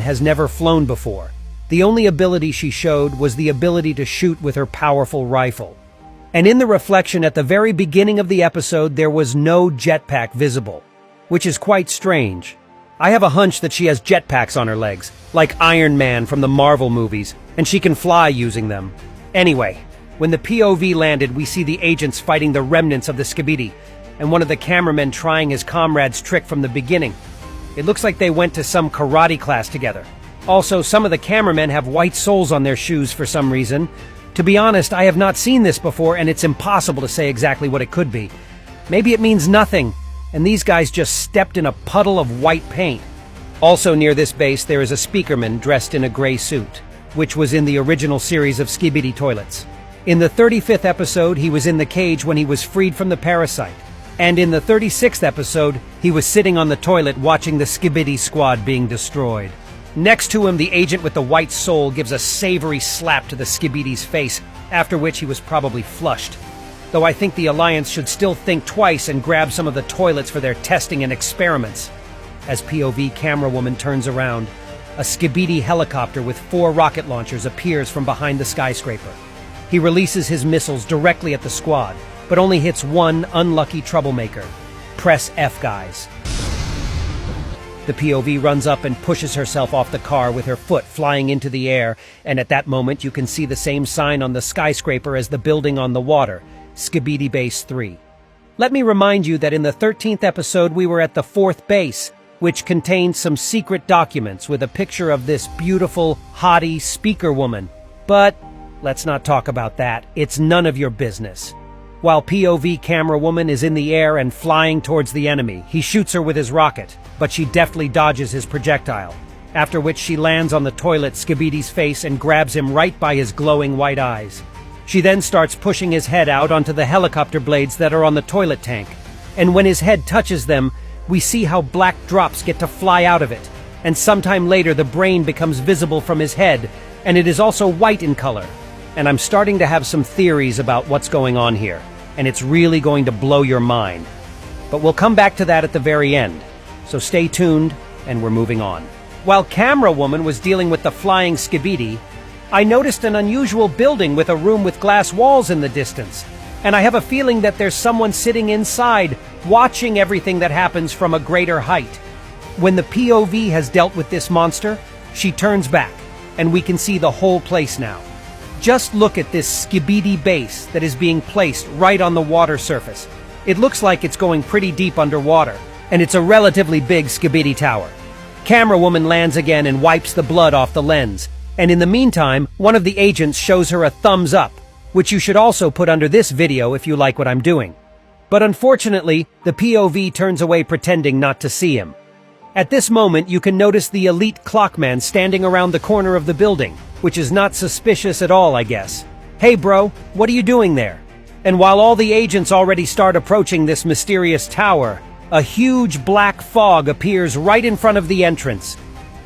has never flown before. The only ability she showed was the ability to shoot with her powerful rifle. And in the reflection at the very beginning of the episode, there was no jetpack visible, which is quite strange. I have a hunch that she has jetpacks on her legs, like Iron Man from the Marvel movies, and she can fly using them. Anyway, when the POV landed, we see the agents fighting the remnants of the skibidi, and one of the cameramen trying his comrade's trick from the beginning. It looks like they went to some karate class together. Also, some of the cameramen have white soles on their shoes for some reason. To be honest, I have not seen this before, and it's impossible to say exactly what it could be. Maybe it means nothing, and these guys just stepped in a puddle of white paint. Also near this base, there is a speakerman dressed in a gray suit, which was in the original series of skibidi toilets. In the 35th episode, he was in the cage when he was freed from the parasite. And in the 36th episode, he was sitting on the toilet watching the skibidi squad being destroyed. Next to him, the agent with the white sole gives a savory slap to the skibidi's face, after which he was probably flushed. Though I think the Alliance should still think twice and grab some of the toilets for their testing and experiments. As POV camera woman turns around, a skibidi helicopter with 4 rocket launchers appears from behind the skyscraper. He releases his missiles directly at the squad, but only hits one unlucky troublemaker. Press F, guys. The POV runs up and pushes herself off the car with her foot flying into the air, and at that moment you can see the same sign on the skyscraper as the building on the water, Skibidi Base 3. Let me remind you that in the 13th episode we were at the 4th base, which contained some secret documents with a picture of this beautiful, haughty speaker woman. But let's not talk about that. It's none of your business. While POV camera woman is in the air and flying towards the enemy, he shoots her with his rocket, but she deftly dodges his projectile, after which she lands on the toilet Skibidi's face and grabs him right by his glowing white eyes. She then starts pushing his head out onto the helicopter blades that are on the toilet tank, and when his head touches them, we see how black drops get to fly out of it, and sometime later the brain becomes visible from his head, and it is also white in color. And I'm starting to have some theories about what's going on here, and it's really going to blow your mind. But we'll come back to that at the very end, so stay tuned, and we're moving on. While camera woman was dealing with the flying skibidi, I noticed an unusual building with a room with glass walls in the distance, and I have a feeling that there's someone sitting inside, watching everything that happens from a greater height. When the POV has dealt with this monster, she turns back, and we can see the whole place now. Just look at this skibidi base that is being placed right on the water surface. It looks like it's going pretty deep underwater, and it's a relatively big skibidi tower. Camera woman lands again and wipes the blood off the lens, and in the meantime, one of the agents shows her a thumbs up, which you should also put under this video if you like what I'm doing. But unfortunately, the POV turns away pretending not to see him. At this moment, you can notice the elite clockman standing around the corner of the building, which is not suspicious at all, I guess. Hey bro, what are you doing there? And while all the agents already start approaching this mysterious tower, a huge black fog appears right in front of the entrance.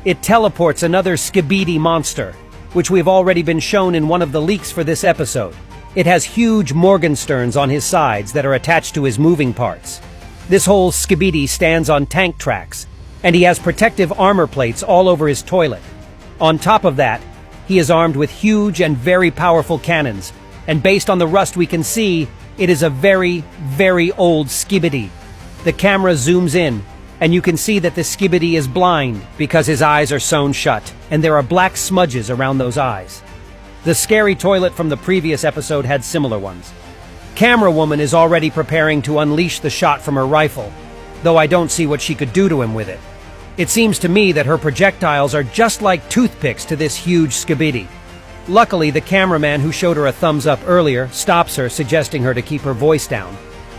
It teleports another skibidi monster, which we've already been shown in one of the leaks for this episode. It has huge Morgensterns on his sides that are attached to his moving parts. This whole skibidi stands on tank tracks, and he has protective armor plates all over his toilet. On top of that, he is armed with huge and very powerful cannons, and based on the rust we can see, it is a very, very old skibidi. The camera zooms in, and you can see that the skibidi is blind because his eyes are sewn shut, and there are black smudges around those eyes. The scary toilet from the previous episode had similar ones. Camera woman is already preparing to unleash the shot from her rifle, though I don't see what she could do to him with it. It seems to me that her projectiles are just like toothpicks to this huge skibidi. Luckily, the cameraman who showed her a thumbs up earlier stops her, suggesting her to keep her voice down.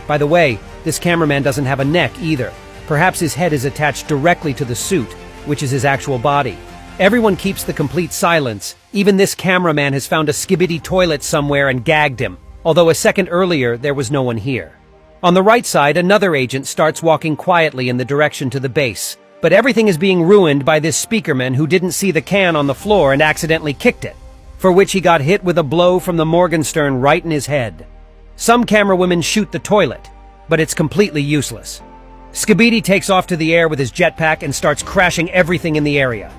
By the way, this cameraman doesn't have a neck either. Perhaps his head is attached directly to the suit, which is his actual body. Everyone keeps the complete silence. Even this cameraman has found a skibidi toilet somewhere and gagged him, although a second earlier there was no one here. On the right side, another agent starts walking quietly in the direction to the base, but everything is being ruined by this speakerman who didn't see the can on the floor and accidentally kicked it, for which he got hit with a blow from the Morgenstern right in his head. Some camerawomen shoot the toilet, but it's completely useless. Skibidi takes off to the air with his jetpack and starts crashing everything in the area.